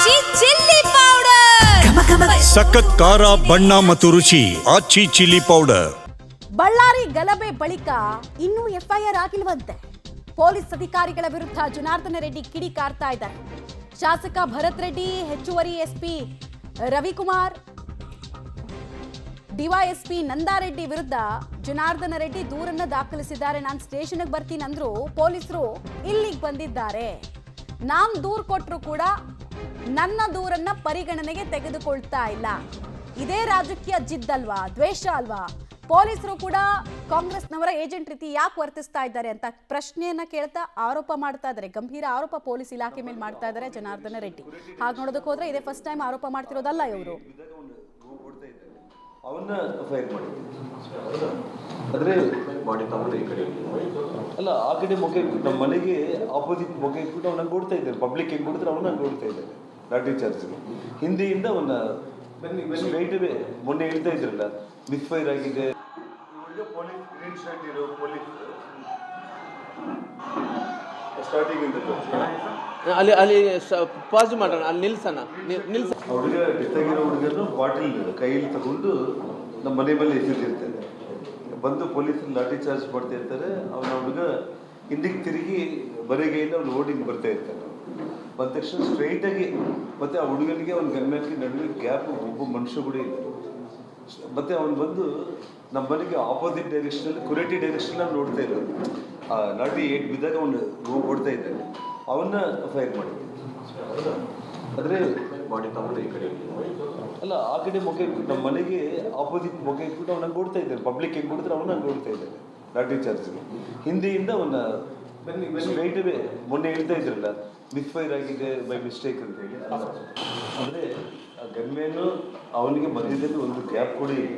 ಆಚಿ chilli powder ಸಖತ್ ಖಾರ ಬಣ್ಣ ಮತ್ತು ರುಚಿ ಆಚಿ ಚಿಲ್ಲಿ ಪೌಡರ್. ಬಳ್ಳಾರಿ ಗಲಭೆ ಬಳಿಕ ಇನ್ನೂ ಎಫ್ಐಆರ್ ಆಗಿಲ್ವಂತೆ. ಪೊಲೀಸ್ ಅಧಿಕಾರಿಗಳ ವಿರುದ್ಧ ಜನಾರ್ದನ ರೆಡ್ಡಿ ಕಿಡಿಕಾರ್ತಾ ಇದ್ದಾರೆ. ಶಾಸಕ ಭರತ್ ರೆಡ್ಡಿ, ಹೆಚ್ಚುವರಿ ಎಸ್ಪಿ ರವಿಕುಮಾರ್, ಡಿವೈಎಸ್ಪಿ ನಂದಾರೆಡ್ಡಿ ವಿರುದ್ಧ ಜನಾರ್ದನ ರೆಡ್ಡಿ ದೂರನ್ನ ದಾಖಲಿಸಿದ್ದಾರೆ. ನಾನು ಸ್ಟೇಷನ್ಗೆ ಬರ್ತೀನಿ ಅಂದ್ರು ಪೊಲೀಸರು ಇಲ್ಲಿಗೆ ಬಂದಿದ್ದಾರೆ. ನಾನು ದೂರು ಕೊಟ್ಟರು ಕೂಡ ನನ್ನ ದೂರನ್ನ ಪರಿಗಣನೆಗೆ ತೆಗೆದುಕೊಳ್ತಾ ಇಲ್ಲ. ಇದೇ ರಾಜಕೀಯ ಜಿದ್ದಲ್ವಾ, ದ್ವೇಷ ಅಲ್ವಾ? ಪೊಲೀಸರು ಕೂಡ ಕಾಂಗ್ರೆಸ್ನವರ ಏಜೆಂಟ್ ರೀತಿ ಯಾಕೆ ವರ್ತಿಸ್ತಾ ಇದ್ದಾರೆ ಅಂತ ಪ್ರಶ್ನೆಯನ್ನ ಕೇಳ್ತಾ ಆರೋಪ ಮಾಡ್ತಾ ಇದ್ದಾರೆ. ಗಂಭೀರ ಆರೋಪ ಪೊಲೀಸ್ ಇಲಾಖೆ ಮೇಲೆ ಮಾಡ್ತಾ ಇದ್ದಾರೆ ಜನಾರ್ದನ ರೆಡ್ಡಿ. ಹಾಗೆ ನೋಡೋದಕ್ಕೆ ಹೋದ್ರೆ ಇದೇ ಫಸ್ಟ್ ಟೈಮ್ ಆರೋಪ ಮಾಡ್ತಿರೋದಲ್ಲ ಇವರು. ಅವನ್ನ ಫೈರ್ ಮಾಡಿದ್ವಿ ಆದರೆ ಬಾಡಿ ತಗೊಂಡು ಈ ಕಡೆ ಅಲ್ಲ, ಆ ಕಡೆ ಮುಖ ಇಟ್ಬಿಟ್ಟು ನಮ್ಮ ಮನೆಗೆ ಆಪೋಸಿಟ್ ಮುಖ ಇಟ್ಬಿಟ್ಟು ಅವ್ನು ನಂಗೆ ಓಡ್ತಾ ಇದ್ದಾರೆ. ಪಬ್ಲಿಕ್ ಹೆಂಗೆ ಕೊಡ್ತಾರೆ ಅವನು ನಂಗೆ ಓಡ್ತಾ ಇದ್ದಾರೆ ಲಾಠಿ ಚಾರ್ಜ್ಗೆ. ಹಿಂದೆಯಿಂದ ಅವನ್ನ ಸ್ಟ್ರೈಟ್ವೇ ಮೊನ್ನೆ ಹೇಳ್ತಾ ಇದ್ರಲ್ಲ ಮಿಸ್ಫೈರ್ ಆಗಿದೆ. ಪೊಲೀಸ್ ಗ್ರೀನ್ ಶರ್ಟ್ ಇರೋ ಪೊಲೀಸ್ ಸ್ಟಾರ್ಟಿಂಗ್ ಅಲ್ಲಿ ಅಲ್ಲಿ ಪಾಸ್ ಮಾಡೋಣ, ಅಲ್ಲಿ ನಿಲ್ಸೋಣ. ಹುಡುಗ ಡೆತ್ತಾಗಿರೋ ಹುಡುಗರು ಬಾಟಲ್ ಕೈಯಲ್ಲಿ ತಗೊಂಡು ನಮ್ಮ ಮನೆ ಮೇಲೆ ಎಸೆದಿರ್ತಾರೆ. ಬಂದು ಪೊಲೀಸರು ಲಾಠಿ ಚಾರ್ಜ್ ಮಾಡ್ತಾ ಇರ್ತಾರೆ. ಅವನ ಹುಡುಗ ಹಿಂದಿಗೆ ತಿರುಗಿ ಬರೆಗೈಯಲ್ಲಿ ಅವ್ನು ಓಡಿಂಗ್ ಬರ್ತಾ ಇರ್ತಾನೆ. ಬಂದ ತಕ್ಷಣ ಸ್ಟ್ರೈಟಾಗಿ ಮತ್ತೆ ಆ ಹುಡುಗನಿಗೆ ಅವ್ನ ಗನ್ಮ್ಯಾನ್ಗೆ ನಡುವೆ ಗ್ಯಾಪ್ ಒಬ್ಬ ಮನುಷ್ಯ ಕೂಡ ಇಲ್ಲ. ಮತ್ತೆ ಅವನು ಬಂದು ನಮ್ಮ ಮನೆಗೆ ಆಪೋಸಿಟ್ ಡೈರೆಕ್ಷನಲ್ಲಿ ಕುರೇಟಿ ಡೈರೆಕ್ಷನಲ್ಲಿ ನೋಡ್ತಾ ಇರೋದು. ಆ ಲಾಠಿ ಏಟ್ ಬಿದ್ದಾಗ ಅವನು ಓಡ್ತಾ ಇದ್ದಾನೆ. ಅವನ್ನ ಫೈರ್ ಮಾಡಿದ್ವಿ ಆದರೆ ಬಾಡಿ ತಗೊಂಡು ಈ ಕಡೆ ಅಲ್ಲ, ಆ ಕಡೆ ಮುಖ ಇಟ್ಬಿಟ್ಟು ನಮ್ಮ ಮನೆಗೆ ಆಪೋಸಿಟ್ ಮುಖ ಇಟ್ಬಿಟ್ಟು ಅವ್ನು ನಂಗೆ ಓಡ್ತಾ ಇದ್ದಾರೆ. ಪಬ್ಲಿಕ್ ಹೆಂಗೆ ಕೊಡ್ತಾರೆ ಅವನು ನಂಗೆ ಓಡ್ತಾ ಇದ್ದಾರೆ ಲಾಠಿ ಚಾರ್ಜ್ಗೆ. ಹಿಂದೆಯಿಂದ ಅವನ್ನ ಸ್ಟ್ರೈಟ್ವೇ ಮೊನ್ನೆ ಹೇಳ್ತಾ ಇದ್ರಲ್ಲ ಮಿಸ್ಫೈರ್ ಆಗಿದೆ ಬೈ ಮಿಸ್ಟೇಕ್ ಅಂತ ಹೇಳಿ. ಅಂದರೆ ಗನ್ಮೇನು ಅವನಿಗೆ ಮಧ್ಯದಲ್ಲಿ ಒಂದು ಗ್ಯಾಪ್ ಕೂಡ ಇದೆ.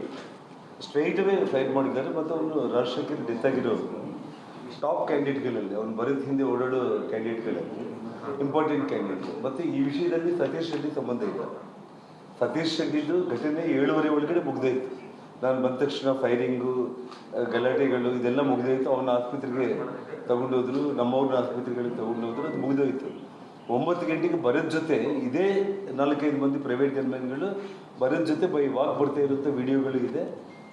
ಸ್ಟ್ರೈಟ್ವೇ ಫೈರ್ ಮಾಡಿದ್ದಾರೆ. ಮತ್ತು ಅವನು ರಾಷ್ಟ್ರಕ್ಕೆ ಡೆತ್ ಆಗಿರೋರು ಟಾಪ್ ಕ್ಯಾಂಡಿಡೇಟ್ಗಳಲ್ಲಿ, ಅವ್ನು ಬರೋದು ಹಿಂದೆ ಓಡಾಡೋ ಕ್ಯಾಂಡಿಡೇಟ್ಗಳಲ್ಲಿ ಇಂಪಾರ್ಟೆಂಟ್ ಕ್ಯಾಂಡಿಡೇಟ್. ಮತ್ತು ಈ ವಿಷಯದಲ್ಲಿ ಸತೀಶ್ ರೆಡ್ಡಿ ಸಂಬಂಧ ಇಲ್ಲ. ಸತೀಶ್ ರೆಡ್ಡಿದು ಘಟನೆ 7:30 ಒಳಗಡೆ ಮುಗ್ದೋಯ್ತು. ನಾನು ಬಂದ ತಕ್ಷಣ ಫೈರಿಂಗು ಗಲಾಟೆಗಳು ಇದೆಲ್ಲ ಮುಗ್ದೋಯ್ತು. ಅವನ ಆಸ್ಪತ್ರೆಗೆ ತಗೊಂಡೋದ್ರು, ನಮ್ಮವ್ರನ್ನ ಆಸ್ಪತ್ರೆಗಳಿಗೆ ತಗೊಂಡೋದ್ರು, ಅದು ಮುಗ್ದೋಯ್ತು. 9 ಗಂಟೆಗೆ ಬರೋದ ಜೊತೆ ಇದೇ 4-5 ಮಂದಿ ಪ್ರೈವೇಟ್ ಗನ್ಮ್ಯಾನ್ಗಳು ಬರೋದ ಜೊತೆ ಬೈ ವಾಕ್ ಬರ್ತಾ ಇರುತ್ತೆ ವಿಡಿಯೋಗಳು ಇದೆ.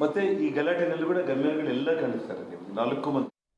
ಮತ್ತು ಈ ಗಲಾಟೆನಲ್ಲಿ ಕೂಡ ಗನ್ಮ್ಯಾನ್ಗಳೆಲ್ಲ ಕಾಣಿಸ್ತಾರೆ. ನೀವು 4 ಮಂದಿ